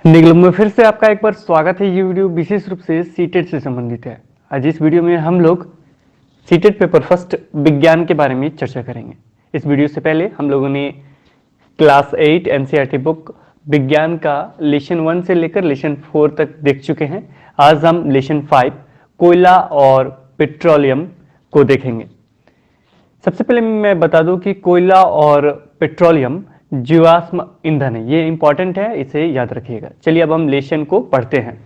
निगम में फिर से आपका एक बार स्वागत है। ये वीडियो विशेष रूप से सीटेट से संबंधित है। आज इस वीडियो में हम लोग सीटेट पेपर फर्स्ट विज्ञान के बारे में चर्चा करेंगे। इस वीडियो से पहले हम लोगों ने क्लास 8 एनसीईआरटी बुक विज्ञान का लेसन 1 से लेकर लेसन 4 तक देख चुके हैं। आज हम लेसन 5 कोयला और पेट्रोलियम को देखेंगे। सबसे पहले मैं बता दूं कि कोयला और पेट्रोलियम जीवाश्म ईंधन है। ये इंपॉर्टेंट है, इसे याद रखिएगा। चलिए अब हम लेसन को पढ़ते हैं।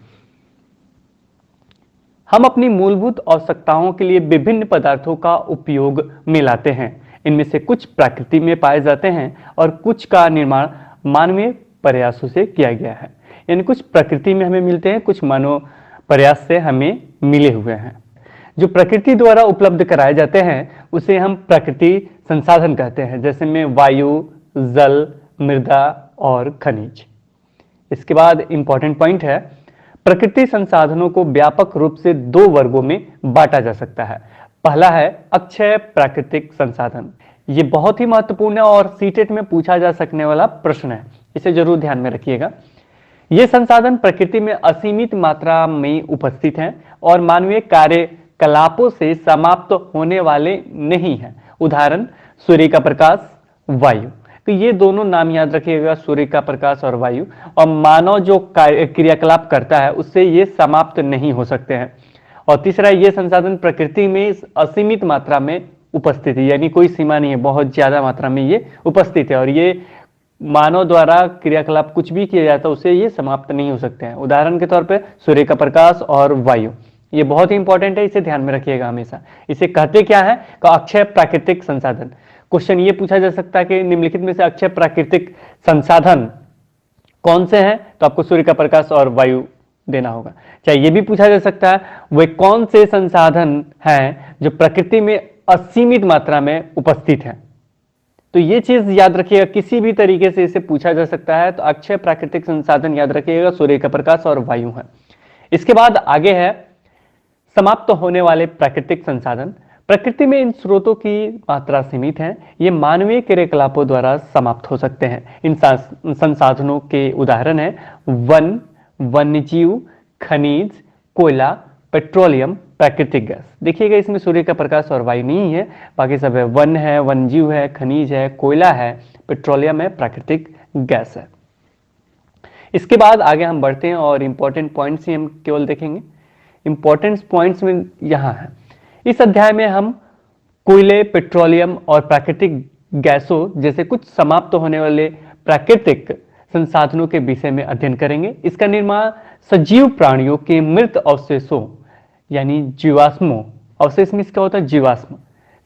हम अपनी मूलभूत आवश्यकताओं के लिए विभिन्न पदार्थों का उपयोग में लाते हैं। इनमें से कुछ प्रकृति में पाए जाते हैं और कुछ का निर्माण मानवीय प्रयासों से किया गया है। यानी कुछ प्रकृति में हमें मिलते हैं, कुछ मानव प्रयास से हमें मिले हुए हैं। जो प्रकृति द्वारा उपलब्ध कराए जाते हैं उसे हम प्रकृति संसाधन कहते हैं, जैसे में वायु, जल, मृदा और खनिज। इसके बाद इंपॉर्टेंट पॉइंट है, प्रकृति संसाधनों को व्यापक रूप से दो वर्गों में बांटा जा सकता है। पहला है अक्षय प्राकृतिक संसाधन। ये बहुत ही महत्वपूर्ण है और सीटेट में पूछा जा सकने वाला प्रश्न है, इसे जरूर ध्यान में रखिएगा। ये संसाधन प्रकृति में असीमित मात्रा में उपस्थित हैं और मानवीय कार्यकलापों से समाप्त होने वाले नहीं हैं। उदाहरण सूर्य का प्रकाश, वायु। तो ये दोनों नाम याद रखिएगा, सूर्य का प्रकाश और वायु। और मानव जो क्रियाकलाप करता है उससे ये समाप्त नहीं हो सकते हैं। और तीसरा, ये संसाधन प्रकृति में असीमित मात्रा में उपस्थित है, यानी कोई सीमा नहीं है, बहुत ज्यादा मात्रा में ये उपस्थित है और ये मानव द्वारा क्रियाकलाप कुछ भी किया जाता है उससे ये समाप्त नहीं हो सकते हैं। उदाहरण के तौर पर सूर्य का प्रकाश और वायु, ये बहुत ही इंपॉर्टेंट है, इसे ध्यान में रखिएगा हमेशा। इसे कहते क्या है? अक्षय प्राकृतिक संसाधन। क्वेश्चन ये पूछा जा सकता है कि निम्नलिखित में से अक्षय प्राकृतिक संसाधन कौन से हैं? तो आपको सूर्य का प्रकाश और वायु देना होगा। चाहे ये भी पूछा जा सकता है वे कौन से संसाधन हैं जो प्रकृति में असीमित मात्रा में उपस्थित हैं। तो ये चीज याद रखिएगा, किसी भी तरीके से इसे पूछा जा सकता है। तो अक्षय प्राकृतिक संसाधन याद रखिएगा, सूर्य का प्रकाश और वायु है। इसके बाद आगे है समाप्त होने वाले प्राकृतिक संसाधन। प्रकृति में इन स्रोतों की मात्रा सीमित है, ये मानवीय क्रियाकलापों द्वारा समाप्त हो सकते हैं। इन संसाधनों के उदाहरण है वन, वन्यजीव, खनिज, कोयला, पेट्रोलियम, प्राकृतिक गैस। देखिएगा इसमें सूर्य का प्रकाश और वायु नहीं है, बाकी सब है। वन है, वन्यजीव है, खनिज है, कोयला है, पेट्रोलियम है, प्राकृतिक गैस है। इसके बाद आगे हम बढ़ते हैं और इंपॉर्टेंट पॉइंट्स ही हम केवल देखेंगे। इंपॉर्टेंट पॉइंट्स में यहां है, इस अध्याय में हम कोयले, पेट्रोलियम और प्राकृतिक गैसों जैसे कुछ समाप्त होने वाले प्राकृतिक संसाधनों के विषय में अध्ययन करेंगे। इसका निर्माण सजीव प्राणियों के मृत अवशेषों यानी जीवाश्मों, अवशेष में इसका होता है जीवाश्म,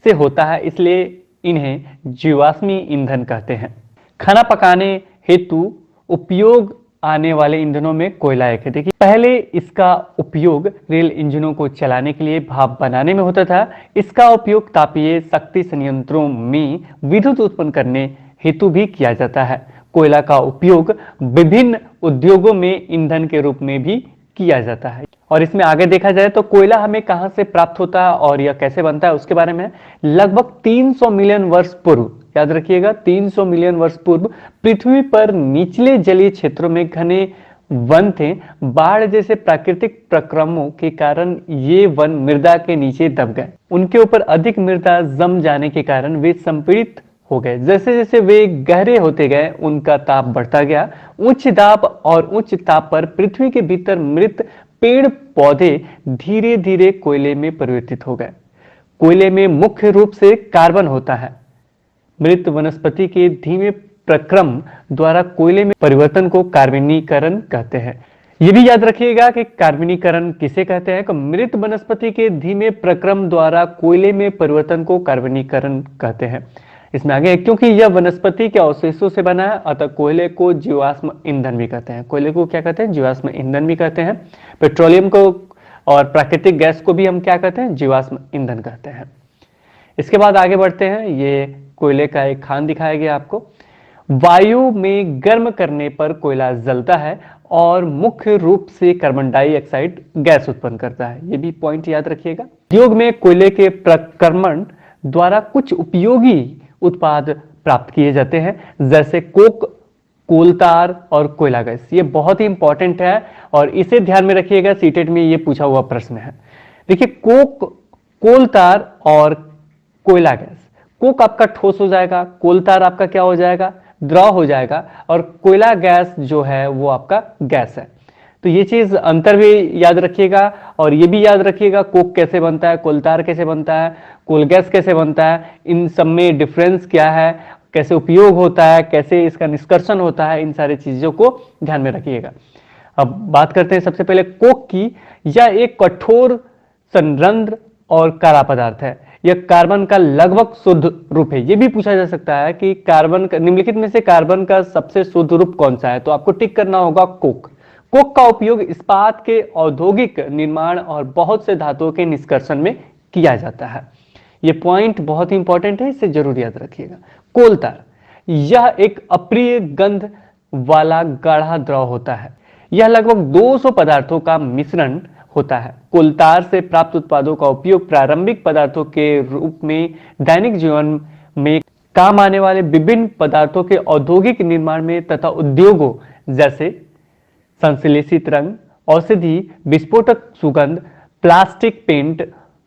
से होता है, इसलिए इन्हें जीवाश्मी ईंधन कहते हैं। खाना पकाने हेतु उपयोग आने वाले ईंधनों में कोयला एक है। देखिए पहले इसका उपयोग रेल इंजनों को चलाने के लिए भाप बनाने में होता था। इसका उपयोग तापीय शक्ति संयंत्रों में विद्युत उत्पन्न करने हेतु भी किया जाता है। कोयला का उपयोग विभिन्न उद्योगों में ईंधन के रूप में भी किया जाता है। और इसमें आगे देखा जाए तो कोयला हमें कहां से प्राप्त होता है और यह कैसे बनता है उसके बारे में लगभग 300 मिलियन वर्ष पूर्व, याद रखिएगा 300 मिलियन वर्ष पूर्व पृथ्वी पर निचले जलीय क्षेत्रों में घने वन थे। बाढ़ जैसे प्राकृतिक प्रक्रमों के कारण ये वन मृदा के नीचे दब गए। उनके ऊपर अधिक मृदा जम जाने के कारण वे संपीड़ित हो गए। जैसे जैसे वे गहरे होते गए उनका ताप बढ़ता गया। उच्च दाब और उच्च ताप पर पृथ्वी के भीतर मृत पेड़ पौधे धीरे धीरे कोयले में परिवर्तित हो गए। कोयले में मुख्य रूप से कार्बन होता है। मृत वनस्पति के धीमे प्रक्रम द्वारा कोयले में परिवर्तन को कार्बनीकरण कहते हैं। यह भी याद रखिएगा कि कार्बनीकरण किसे कहते हैं? मृत वनस्पति के धीमे प्रक्रम द्वारा कोयले में परिवर्तन को कार्बनीकरण कहते हैं। इसमें आगे क्योंकि यह वनस्पति के अवशेषों से बना है अतः कोयले को जीवाश्म ईंधन भी कहते हैं। कोयले को क्या कहते हैं? जीवाश्म ईंधन भी कहते हैं। पेट्रोलियम को और प्राकृतिक गैस को भी हम क्या कहते हैं? जीवाश्म ईंधन कहते हैं। इसके बाद आगे बढ़ते हैं। ये कोयले का एक खान दिखाया गया आपको। वायु में गर्म करने पर कोयला जलता है और मुख्य रूप से कार्बन डाइऑक्साइड गैस उत्पन्न करता है। यह भी पॉइंट याद रखिएगा। उद्योग में कोयले के प्रक्रमण द्वारा कुछ उपयोगी उत्पाद प्राप्त किए जाते हैं, जैसे कोक कोलतार और कोयला गैस। ये बहुत ही इंपॉर्टेंट है और इसे ध्यान में रखिएगा, सीटेट में ये पूछा हुआ प्रश्न है। देखिए कोलतार और कोयला गैस, कोक आपका ठोस हो जाएगा, कोलतार आपका क्या हो जाएगा, द्रव हो जाएगा, और कोयला गैस जो है वो आपका गैस है। तो ये चीज अंतर भी याद रखिएगा और ये भी याद रखिएगा कोक कैसे बनता है, कोलतार कैसे बनता है, कोल गैस कैसे बनता है, इन सब में डिफरेंस क्या है, कैसे उपयोग होता है, कैसे इसका निष्कर्षण होता है, इन सारी चीजों को ध्यान में रखिएगा। अब बात करते हैं सबसे पहले कोक की। यह एक कठोर संरंध्र और काला पदार्थ है। यह कार्बन का लगभग शुद्ध रूप है। यह भी पूछा जा सकता है कि कार्बन का निम्नलिखित में से कार्बन का सबसे शुद्ध रूप कौन सा है, तो आपको टिक करना होगा कोक। कोक का उपयोग इस्पात के औद्योगिक निर्माण और बहुत से धातुओं के निष्कर्षण में किया जाता है। यह पॉइंट बहुत ही इंपॉर्टेंट है, इसे जरूर याद रखिएगा। कोलतार, यह एक अप्रिय गंध वाला गाढ़ा द्रव होता है। यह लगभग 200 पदार्थों का मिश्रण होता है। कोलतार से प्राप्त उत्पादों का उपयोग प्रारंभिक पदार्थों के रूप में दैनिक जीवन में काम आने वाले विभिन्न पदार्थों के औद्योगिक निर्माण में तथा उद्योगों जैसे संश्लेषित रंग, औषधि, विस्फोटक सुगंध, प्लास्टिक पेंट,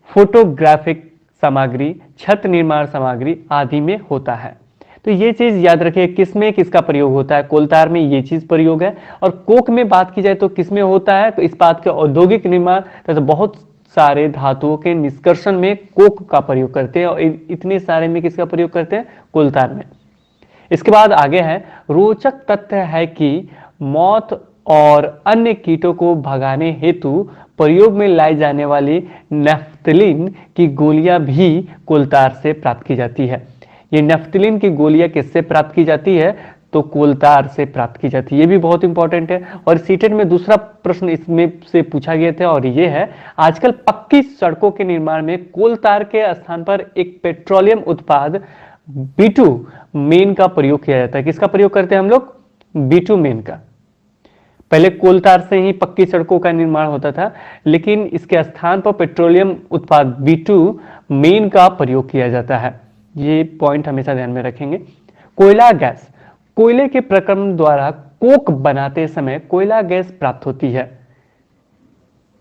फोटोग्राफिक सामग्री, छत निर्माण सामग्री आदि में होता है। तो ये चीज याद रखिए, किसमें किसका प्रयोग होता है। कोलतार में ये चीज प्रयोग है, और कोक में बात की जाए तो किसमें होता है, तो इस्पात के औद्योगिक निर्माण तथा बहुत सारे धातुओं के निष्कर्षण में कोक का प्रयोग करते हैं, और इतने सारे में किसका प्रयोग करते हैं, कोलतार में। इसके बाद आगे है, रोचक तथ्य है कि मौत और अन्य कीटों को भगाने हेतु प्रयोग में लाई जाने वाली नेफ्थलीन की गोलियां भी कोलतार से प्राप्त की जाती है। ये नेफ्थलीन की गोलियां किससे प्राप्त की जाती है, तो कोलतार से प्राप्त की जाती है। ये भी बहुत इंपॉर्टेंट है, और सीटेट में दूसरा प्रश्न इसमें से पूछा गया था, और ये है, आजकल पक्की सड़कों के निर्माण में कोलतार के स्थान पर एक पेट्रोलियम उत्पाद बिटुमेन का प्रयोग किया जाता है। किसका प्रयोग करते हैं हम लोग, बिटुमेन का। पहले कोलतार से ही पक्की सड़कों का निर्माण होता था, लेकिन इसके स्थान पर पेट्रोलियम उत्पाद बिटुमेन का प्रयोग किया जाता है। ये पॉइंट हमेशा ध्यान में रखेंगे। कोयला गैस, कोयले के प्रक्रमण द्वारा कोक बनाते समय कोयला गैस प्राप्त होती है।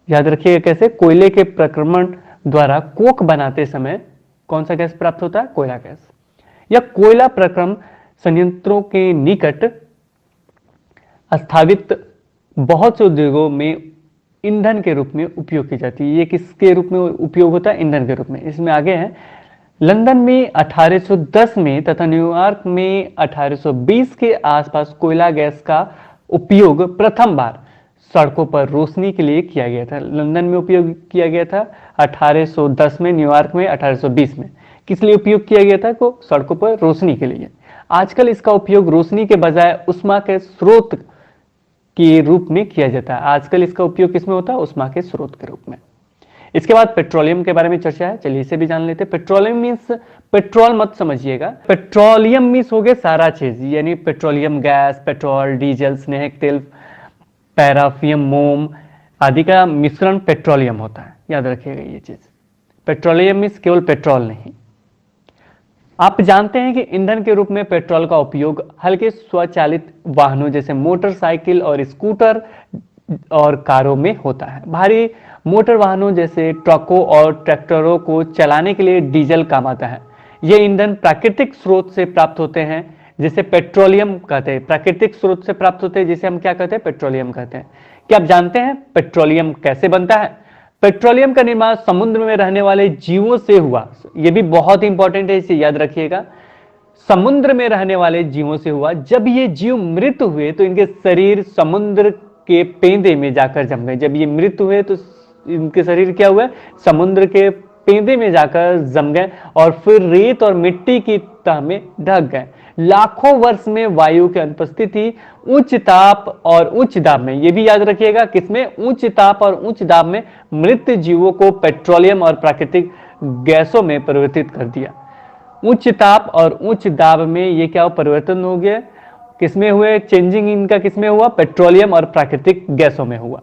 याद रखिएगा कैसे, कोयले के प्रक्रमण द्वारा कोक बनाते समय कौन सा गैस प्राप्त होता है, कोयला गैस। यह कोयला प्रक्रमण संयंत्रों के निकट स्थापित बहुत से उद्योगों में ईंधन के रूप में उपयोग की जाती है। ये किसके रूप में उपयोग होता है, ईंधन के रूप में। इसमें आगे है, लंदन में 1810 में तथा न्यूयॉर्क में 1820 के आसपास कोयला गैस का उपयोग प्रथम बार सड़कों पर रोशनी के लिए किया गया था। लंदन में उपयोग किया गया था 1810 में, न्यूयॉर्क में 1820 में। किस लिए उपयोग किया गया था, को सड़कों पर रोशनी के लिए। आजकल इसका उपयोग रोशनी के बजाय उष्मा के स्रोत के रूप में किया जाता है। आजकल इसका उपयोग किसमें होता है, उष्मा के स्रोत के रूप में। इसके बाद पेट्रोलियम के बारे में चर्चा है, चलिए इसे भी जान लेते हैं। पेट्रोलियम मीन्स पेट्रोल मत समझिएगा, पेट्रोलियम मीन्स हो गया सारा चीज, यानी पेट्रोलियम गैस, पेट्रोल, डीजल, स्नेहक तेल, पैराफियम, मोम आदि का मिश्रण पेट्रोलियम होता है। याद रखिएगा ये चीज। पेट्रोलियम मीन्स केवल पेट्रोल नहीं। आप जानते हैं कि ईंधन के रूप में पेट्रोल का उपयोग हल्के स्वचालित वाहनों जैसे मोटरसाइकिल और स्कूटर और कारों में होता है। भारी मोटर वाहनों जैसे ट्रकों और ट्रैक्टरों को चलाने के लिए डीजल काम आता है। ये ईंधन प्राकृतिक स्रोत से प्राप्त होते हैं, जिसे पेट्रोलियम कहते हैं। प्राकृतिक स्रोत से प्राप्त होते हैं, जिसे हम क्या कहते हैं, पेट्रोलियम कहते हैं। क्या आप जानते हैं पेट्रोलियम कैसे बनता है? पेट्रोलियम का निर्माण समुद्र में रहने वाले जीवों से हुआ। यह भी बहुत इंपॉर्टेंट है, इसे याद रखिएगा। समुद्र में रहने वाले जीवों से हुआ। जब ये जीव मृत हुए तो इनके शरीर समुद्र के पेंदे में जाकर जम गए। जब ये मृत हुए तो इनके शरीर क्या हुआ, समुद्र के पेंदे में जाकर जम गए और फिर रेत और मिट्टी की तह में ढक गए। लाखों वर्ष में वायु की अनुपस्थिति, उच्च ताप और उच्च दाब में, यह भी याद रखिएगा किसमें, उच्च ताप और उच्च दाब में मृत जीवों को पेट्रोलियम और प्राकृतिक गैसों में परिवर्तित कर दिया। उच्च ताप और उच्च दाब में ये क्या परिवर्तन हो गया, किसमें हुए, चेंजिंग इनका किसमें हुआ, पेट्रोलियम और प्राकृतिक गैसों में हुआ।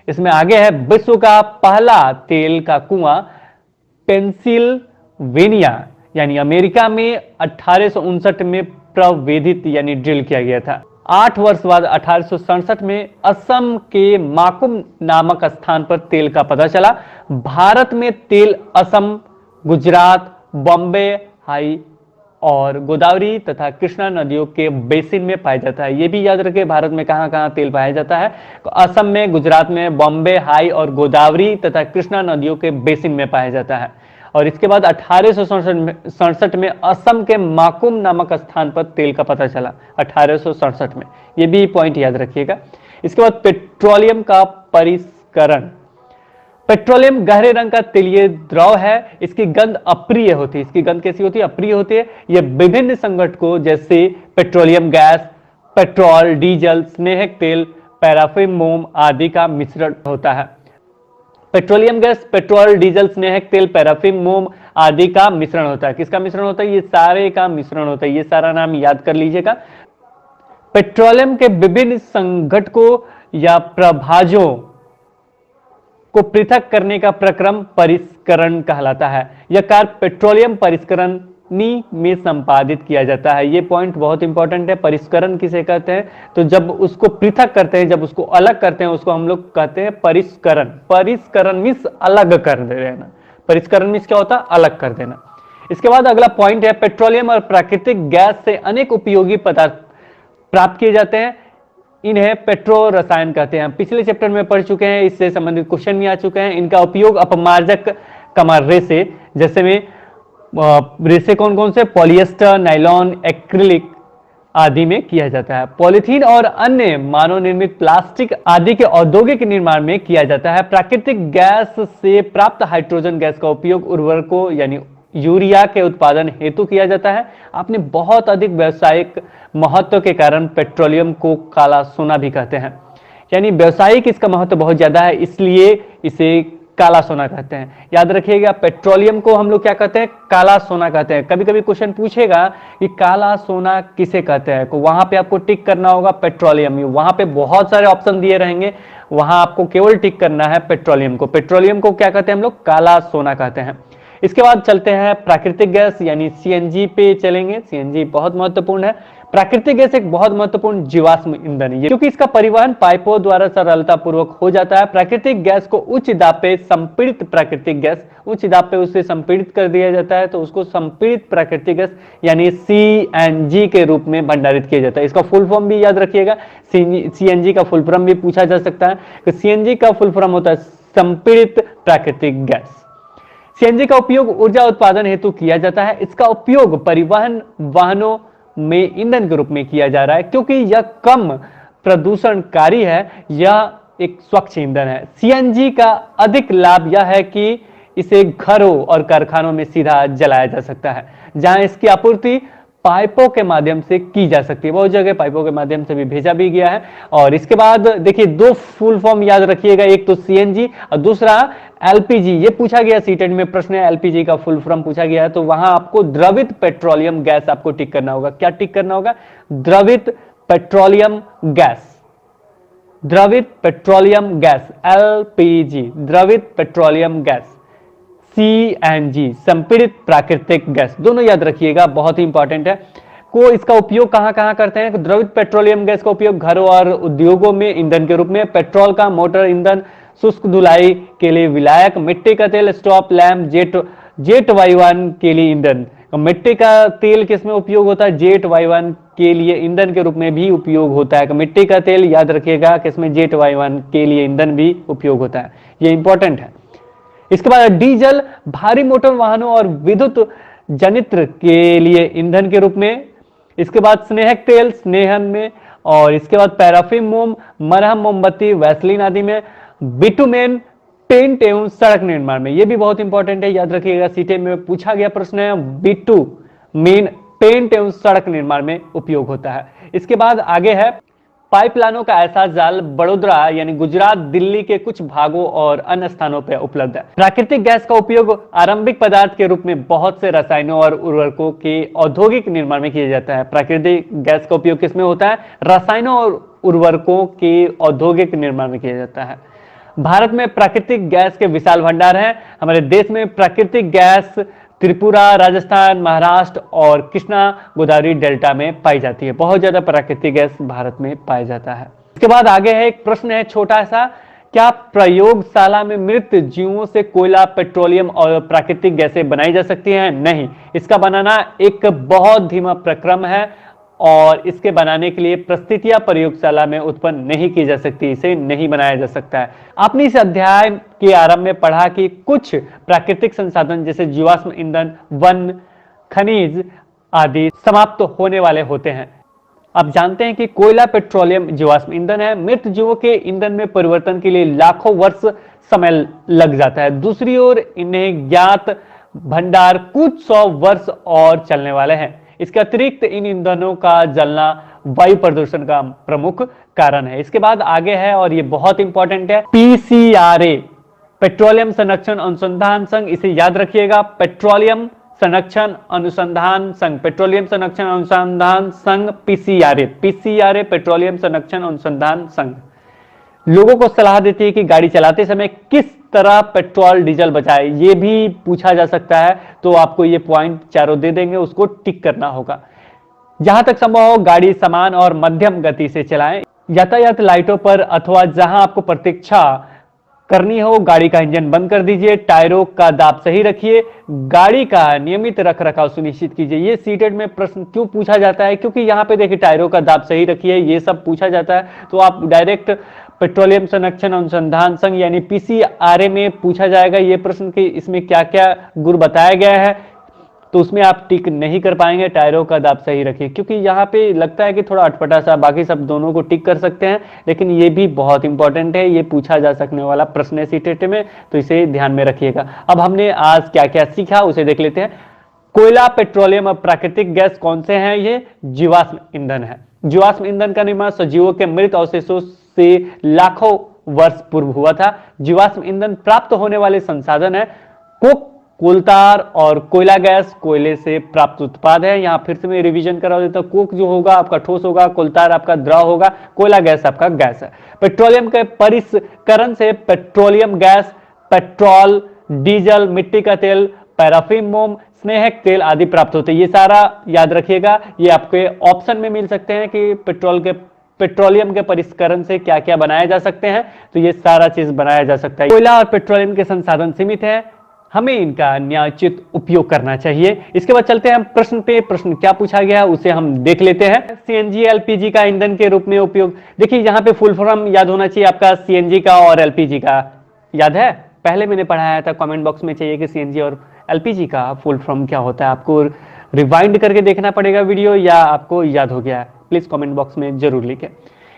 इसमें आगे है, विश्व का पहला तेल का कुआं पेंसिल्वेनिया यानी अमेरिका में 1859 में प्रवेदित यानी ड्रिल किया गया था। 8 वर्ष बाद 1867 में असम के माकुम नामक स्थान पर तेल का पता चला। भारत में तेल असम, गुजरात, बॉम्बे हाई और गोदावरी तथा कृष्णा नदियों के बेसिन में पाया जाता है। यह भी याद रखें भारत में कहां कहां तेल पाया जाता है। तो असम में, गुजरात में, बॉम्बे हाई और गोदावरी तथा कृष्णा नदियों के बेसिन में पाया जाता है। और इसके बाद 1867 में असम के माकुम नामक स्थान पर तेल का पता चला, 1867 में। यह भी पॉइंट याद रखिएगा। इसके बाद पेट्रोलियम का परिष्करण। पेट्रोलियम गहरे रंग का तेलीय द्रव है। इसकी गंध अप्रिय होती है। इसकी गंध कैसी होती है? अप्रिय होती है। यह विभिन्न संघटकों जैसे पेट्रोलियम गैस, पेट्रोल, डीजल, स्नेहक तेल, पैराफिन, मोम आदि का मिश्रण होता है। पेट्रोलियम गैस, पेट्रोल, डीजल, स्नेहक तेल, पैराफिन, मोम आदि का मिश्रण होता है। किसका मिश्रण होता है? ये सारे का मिश्रण होता है। ये सारा नाम याद कर लीजिएगा। पेट्रोलियम के विभिन्न संघटकों या प्रभाजों को पृथक करने का प्रक्रम परिष्करण कहलाता है। यह कार्य पेट्रोलियम परिष्करणी में संपादित किया जाता है। यह पॉइंट बहुत इंपॉर्टेंट है। परिष्करण किसे कहते हैं? तो जब उसको पृथक करते हैं, जब उसको अलग करते हैं, उसको हम लोग कहते हैं परिष्करण। परिष्करण मीन्स अलग कर देना। परिष्करण मीन्स क्या होता है? अलग कर देना। इसके बाद अगला पॉइंट है, पेट्रोलियम और प्राकृतिक गैस से अनेक उपयोगी पदार्थ प्राप्त किए जाते हैं। इन्हें पेट्रो रसायन कहते हैं। हम पिछले चैप्टर में पढ़ चुके हैं, इससे संबंधित क्वेश्चन भी आ चुके हैं। इनका उपयोग अपमार्जक कमर रेसे, जैसे में रेसे कौन कौन से? पॉलिएस्टर, नायलॉन, एक्रिलिक आदि में किया जाता है। पॉलीथीन और अन्य मानव निर्मित प्लास्टिक आदि के औद्योगिक निर्माण में किया जाता है। प्राकृतिक गैस से प्राप्त हाइड्रोजन गैस का उपयोग उर्वरकों यानी यूरिया के उत्पादन हेतु किया जाता है। आपने बहुत अधिक व्यावसायिक महत्व के कारण पेट्रोलियम को काला सोना भी कहते हैं। यानी व्यावसायिक इसका महत्व बहुत ज्यादा है, इसलिए इसे काला सोना कहते हैं। याद रखिएगा, पेट्रोलियम को हम लोग क्या कहते हैं? काला सोना कहते हैं। कभी कभी क्वेश्चन पूछेगा कि काला सोना किसे कहते हैं, तो वहां पे आपको टिक करना होगा पेट्रोलियम। वहां पे बहुत सारे ऑप्शन दिए रहेंगे, वहां आपको केवल टिक करना है पेट्रोलियम को। पेट्रोलियम को क्या कहते हैं हम लोग? काला सोना कहते हैं। इसके बाद चलते हैं प्राकृतिक गैस यानी सीएनजी पे चलेंगे। सीएनजी बहुत महत्वपूर्ण है। प्राकृतिक गैस एक बहुत महत्वपूर्ण जीवाश्म ईंधन है, क्योंकि इसका परिवहन पाइपों द्वारा सरलता पूर्वक हो जाता है। प्राकृतिक गैस को उच्च दाब पे संपीड़ित प्राकृतिक गैस, उच्च दाब पे उसे संपीड़ित कर दिया जाता है, तो उसको संपीड़ित प्राकृतिक गैस यानी सीएनजी के रूप में भंडारित किया जाता है। इसका फुल फॉर्म भी याद रखिएगा। सीएनजी का फुल फॉर्म भी पूछा जा सकता है कि सीएनजी का फुल फॉर्म होता है संपीड़ित प्राकृतिक गैस। सीएनजी का उपयोग ऊर्जा उत्पादन हेतु किया जाता है। इसका उपयोग परिवहन वाहनों में ईंधन के रूप में किया जा रहा है, क्योंकि यह कम प्रदूषणकारी है। यह एक स्वच्छ ईंधन है। सीएनजी का अधिक लाभ यह है कि इसे घरों और कारखानों में सीधा जलाया जा सकता है, जहां इसकी आपूर्ति पाइपों के माध्यम से की जा सकती है। बहुत जगह पाइपों के माध्यम से भी भेजा भी गया है। और इसके बाद देखिए, दो फुल फॉर्म याद रखिएगा, एक तो सीएनजी और दूसरा एलपीजी। ये पूछा गया सीटेट में प्रश्न है, एलपीजी का फुल फॉर्म पूछा गया है, तो वहां आपको द्रवित पेट्रोलियम गैस आपको टिक करना होगा। क्या टिक करना होगा? द्रवित पेट्रोलियम गैस। द्रवित पेट्रोलियम गैस, एलपीजी, द्रवित पेट्रोलियम गैस। सीएनजी, संपीड़ित प्राकृतिक गैस, दोनों याद रखिएगा, बहुत ही इंपॉर्टेंट है। को इसका उपयोग कहां कहां करते हैं? द्रवित पेट्रोलियम गैस का उपयोग घरों और उद्योगों में ईंधन के रूप में, पेट्रोल का मोटर ईंधन, शुष्क धुलाई के लिए विलायक, मिट्टी का तेल, स्टॉप लैंप, जेट वायुयान के लिए ईंधन। मिट्टी का तेल किसमें उपयोग होता है? जेट वायुयान के लिए ईंधन के रूप में भी उपयोग होता है। मिट्टी का तेल याद रखिएगा, किसमें? जेट वायुयान के लिए ईंधन भी उपयोग होता है। यह इंपॉर्टेंट है। इसके बाद डीजल भारी मोटर वाहनों और विद्युत जनित्र के लिए ईंधन के रूप में। इसके बाद स्नेहक तेल, स्नेहन में। और इसके बाद पैराफिन, मोम, मरहम, मोमबत्ती, वैसलीन आदि में। बिटुमेन पेंट एवं सड़क निर्माण में। यह भी बहुत इंपॉर्टेंट है, याद रखिएगा, सीटे में पूछा गया प्रश्न है। बिटुमेन पेंट एवं सड़क निर्माण में उपयोग होता है। इसके बाद आगे है पाइपलाइनों का ऐसा जाल बड़ोदरा यानी गुजरात, दिल्ली के कुछ भागों और अन्य स्थानों पर उपलब्ध है। प्राकृतिक गैस का उपयोग आरंभिक पदार्थ के रूप में बहुत से रसायनों और उर्वरकों के औद्योगिक निर्माण में किया जाता है। प्राकृतिक गैस का उपयोग किसमें होता है? रसायनों और उर्वरकों के औद्योगिक निर्माण में किया जाता है। भारत में प्राकृतिक गैस के विशाल भंडार हैं। हमारे देश में प्राकृतिक गैस त्रिपुरा, राजस्थान, महाराष्ट्र और कृष्णा गोदावरी डेल्टा में पाई जाती है। बहुत ज्यादा प्राकृतिक गैस भारत में पाया जाता है। इसके बाद आगे है एक प्रश्न है छोटा सा, क्या प्रयोगशाला में मृत जीवों से कोयला, पेट्रोलियम और प्राकृतिक गैसें बनाई जा सकती हैं? नहीं, इसका बनाना एक बहुत धीमा प्रक्रम है और इसके बनाने के लिए परिस्थितियां प्रयोगशाला में उत्पन्न नहीं की जा सकती, इसे नहीं बनाया जा सकता है। आपने इस अध्याय के आरंभ में पढ़ा कि कुछ प्राकृतिक संसाधन जैसे जीवाश्म ईंधन, वन, खनिज आदि समाप्त होने वाले होते हैं। आप जानते हैं कि कोयला, पेट्रोलियम जीवाश्म ईंधन है। मृत जीवों के ईंधन में परिवर्तन के लिए लाखों वर्ष समय लग जाता है। दूसरी ओर इन्हें ज्ञात भंडार कुछ 100 वर्ष और चलने वाले हैं। इसके अतिरिक्त इन ईंधनों का जलना वायु प्रदूषण का प्रमुख कारण है। इसके बाद आगे है और ये बहुत इंपॉर्टेंट है, PCRA, पेट्रोलियम संरक्षण अनुसंधान संघ। इसे याद रखिएगा, पेट्रोलियम संरक्षण अनुसंधान संघ, पेट्रोलियम संरक्षण अनुसंधान संघ, PCRA, पेट्रोलियम संरक्षण अनुसंधान संघ लोगों को सलाह देती है कि गाड़ी चलाते समय किस तरह पेट्रोल डीजल बचाए। ये भी पूछा जा सकता है, तो आपको ये पॉइंट चारों दे देंगे, उसको टिक करना होगा। जहां तक संभव हो गाड़ी समान और मध्यम गति से चलाएं। यातायात लाइटों पर अथवा जहां आपको प्रतीक्षा करनी हो गाड़ी का इंजन बंद कर दीजिए। टायरों का दाब सही रखिए। गाड़ी का नियमित रखरखाव सुनिश्चित कीजिए। ये सीटेट में प्रश्न क्यों पूछा जाता है, क्योंकि यहाँ पे देखिए टायरों का दाब सही रखिए, ये सब पूछा जाता है, तो आप डायरेक्ट पेट्रोलियम संरक्षण अनुसंधान संघ यानी PCRA में पूछा जाएगा ये प्रश्न कि इसमें क्या क्या गुण बताया गया है, तो उसमें आप टिक नहीं कर पाएंगे। टायरों का दाब सही रखिए, क्योंकि यहाँ पे लगता है कि थोड़ा अटपटा सा, बाकी सब दोनों को टिक कर सकते हैं, लेकिन ये भी बहुत इंपॉर्टेंट है, ये पूछा जा सकने वाला प्रश्न है सीटेट में, तो इसे ध्यान में रखिएगा। अब हमने आज क्या क्या सीखा उसे देख लेते हैं। कोयला, पेट्रोलियम और प्राकृतिक गैस कौन से हैं? ये जीवाश्म ईंधन है। जीवाश्म ईंधन का निर्माण सजीवों के मृत अवशेषों से लाखों वर्ष पूर्व हुआ था। जीवाश्म ईंधन प्राप्त होने वाले संसाधन है। कोक, कोलतार और कोयला गैस कोयले से प्राप्त उत्पाद है। यहां फिर से मैं रिवीजन करा देता हूं। कोक जो होगा आपका ठोस होगा, कोलतार आपका द्रव होगा, कोयला गैस आपका गैस है। पेट्रोलियम के परिष्करण से पेट्रोलियम गैस, पेट्रोल, डीजल, मिट्टी का तेल, पैराफिन मोम, स्नेहक तेल आदि प्राप्त होते हैं। ये सारा याद रखिएगा, ये आपके ऑप्शन में मिल सकते हैं कि पेट्रोलियम के परिष्करण से क्या क्या बनाया जा सकते हैं, तो ये सारा चीज बनाया जा सकता है। कोयला और पेट्रोलियम के संसाधन सीमित है, हमें इनका न्यायोचित उपयोग करना चाहिए। इसके बाद चलते हैं हम प्रश्न पे। प्रश्न क्या पूछा गया उसे हम देख लेते हैं। CNG, LPG का ईंधन के रूप में उपयोग। देखिए यहाँ पे फुल फॉर्म याद होना चाहिए आपका CNG का और LPG का। याद है, पहले मैंने पढ़ाया था, कमेंट बॉक्स में चाहिए कि CNG और LPG का फुल फॉर्म क्या होता है। आपको रिवाइंड करके देखना पड़ेगा वीडियो, या आपको याद हो गया है, प्लीज कमेंट बॉक्स में जरूर लिखें।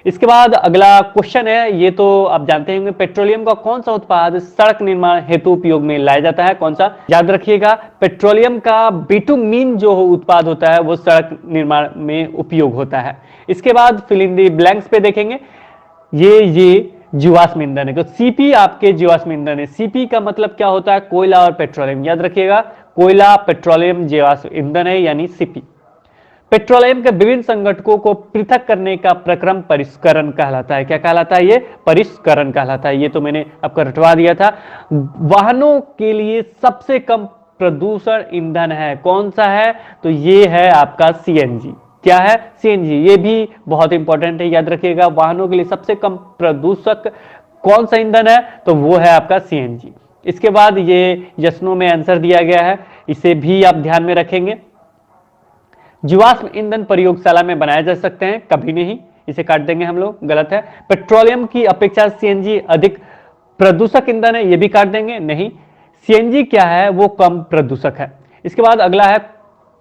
इसके बाद अगला क्वेश्चन है, ये तो आप जानते होंगे, पेट्रोलियम का कौन सा उत्पाद सड़क निर्माण हेतु उपयोग में लाया जाता है? कौन सा? याद रखिएगा, पेट्रोलियम का बिटुमीन जो उत्पाद होता है वो सड़क निर्माण में उपयोग होता है। इसके बाद फिल इन द ब्लैंक्स पे देखेंगे, ये जीवाश्म ईंधन है। तो CP आपके जीवाश्म ईंधन है। CP का मतलब क्या होता है? कोयला और पेट्रोलियम। याद रखिएगा, कोयला, पेट्रोलियम, जीवाश्म ईंधन है यानी CP। पेट्रोलियम के विभिन्न संघटकों को पृथक करने का प्रक्रम परिष्करण कहलाता है। क्या कहलाता है? ये परिष्करण कहलाता है। ये तो मैंने आपको रटवा दिया था। वाहनों के लिए सबसे कम प्रदूषण ईंधन है, कौन सा है? तो ये है आपका CNG। क्या है? CNG। ये भी बहुत इंपॉर्टेंट है, याद रखिएगा। वाहनों के लिए सबसे कम प्रदूषक कौन सा ईंधन है? तो वो है आपका CNG। इसके बाद ये यशनो में आंसर दिया गया है, इसे भी आप ध्यान में रखेंगे। जीवाश्म ईंधन प्रयोगशाला में बनाए जा सकते हैं? कभी नहीं, इसे काट देंगे हम लोग, गलत है। पेट्रोलियम की अपेक्षा CNG अधिक प्रदूषक ईंधन है, ये भी काट देंगे, नहीं। CNG क्या है? वो कम प्रदूषक है। इसके बाद अगला है,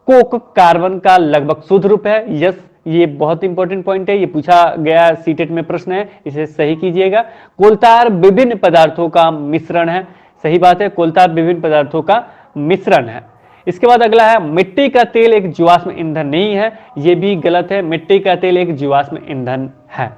कोक कार्बन का लगभग शुद्ध रूप है। यस, ये बहुत इंपॉर्टेंट पॉइंट है, ये पूछा गया सीटेट में प्रश्न है, इसे सही कीजिएगा। कोलतार विभिन्न पदार्थों का मिश्रण है। सही बात है, कोलतार विभिन्न पदार्थों का मिश्रण है। इसके बाद अगला है, मिट्टी का तेल एक जीवाश्म ईंधन नहीं है। यह भी गलत है, मिट्टी का तेल एक जीवाश्म ईंधन है।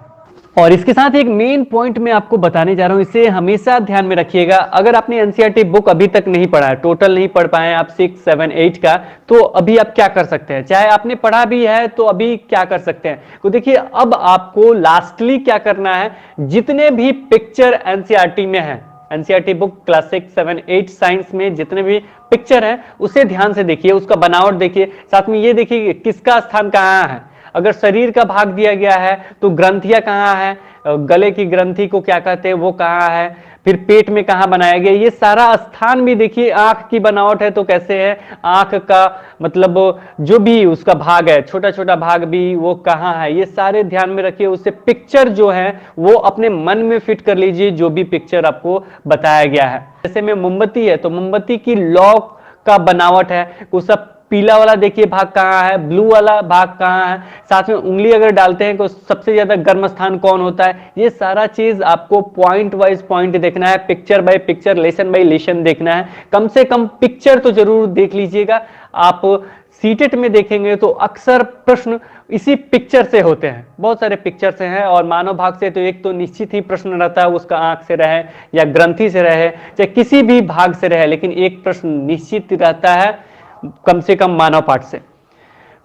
और इसके साथ एक मेन पॉइंट मैं आपको बताने जा रहा हूं, इसे हमेशा ध्यान में रखिएगा। अगर आपने एनसीईआरटी बुक अभी तक नहीं पढ़ा है, टोटल नहीं पढ़ पाए आप 6, 7, 8 का, तो अभी आप क्या कर सकते हैं? चाहे आपने पढ़ा भी है तो अभी क्या कर सकते हैं? तो देखिए, अब आपको लास्टली क्या करना है, जितने भी पिक्चर एनसीईआरटी में है, एनसीईआरटी बुक क्लास 6, 7, 8 साइंस में जितने भी पिक्चर है उसे ध्यान से देखिए, उसका बनावट देखिए, साथ में ये देखिए किसका स्थान कहाँ है। अगर शरीर का भाग दिया गया है तो ग्रंथियां कहाँ है, गले की ग्रंथि को क्या कहते हैं वो कहाँ है, फिर पेट में कहाँ बनाया गया, ये सारा स्थान भी देखिए। आंख की बनावट है तो कैसे है, आंख का मतलब जो भी उसका भाग है, छोटा छोटा भाग भी वो कहाँ है, ये सारे ध्यान में रखिए। उससे पिक्चर जो है वो अपने मन में फिट कर लीजिए, जो भी पिक्चर आपको बताया गया है। जैसे में मोमबत्ती है तो मोमबत्ती की लॉक का बनावट है, उसका पीला वाला देखिए भाग कहाँ है, ब्लू वाला भाग कहाँ है, साथ में उंगली अगर डालते हैं तो सबसे ज्यादा गर्म स्थान कौन होता है। ये सारा चीज आपको पॉइंट वाइज पॉइंट देखना है, picture by picture, lesson by lesson देखना है। कम से कम पिक्चर तो जरूर देख लीजिएगा। आप सीटेट में देखेंगे तो अक्सर प्रश्न इसी पिक्चर से होते हैं, बहुत सारे पिक्चर से हैं। और मानव भाग से तो एक तो निश्चित ही प्रश्न रहता है, उसका आंख से रहे या ग्रंथि से रहे, चाहे किसी भी भाग से रहे, लेकिन एक प्रश्न निश्चित रहता है कम से कम मानव पाठ से।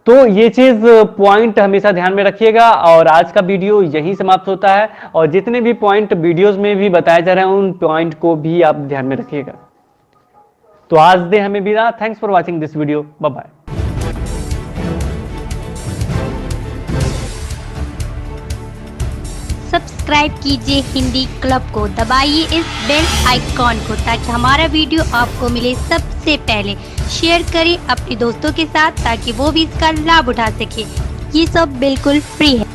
तो ये चीज पॉइंट हमेशा ध्यान में रखिएगा। और आज का वीडियो यहीं समाप्त होता है, और जितने भी पॉइंट वीडियोस में भी बताए जा रहे हैं उन पॉइंट को भी आप ध्यान में रखिएगा। तो आज दे हमें विदा। Thanks for watching this video. Bye bye. Subscribe कीजिए हिंदी क्लब को, दबाइए इस बेल आइकॉन को ताकि हमारा वीडियो आपको मिले सबसे पहले। शेयर करें अपने दोस्तों के साथ ताकि वो भी इसका लाभ उठा सके। ये सब बिल्कुल फ्री है।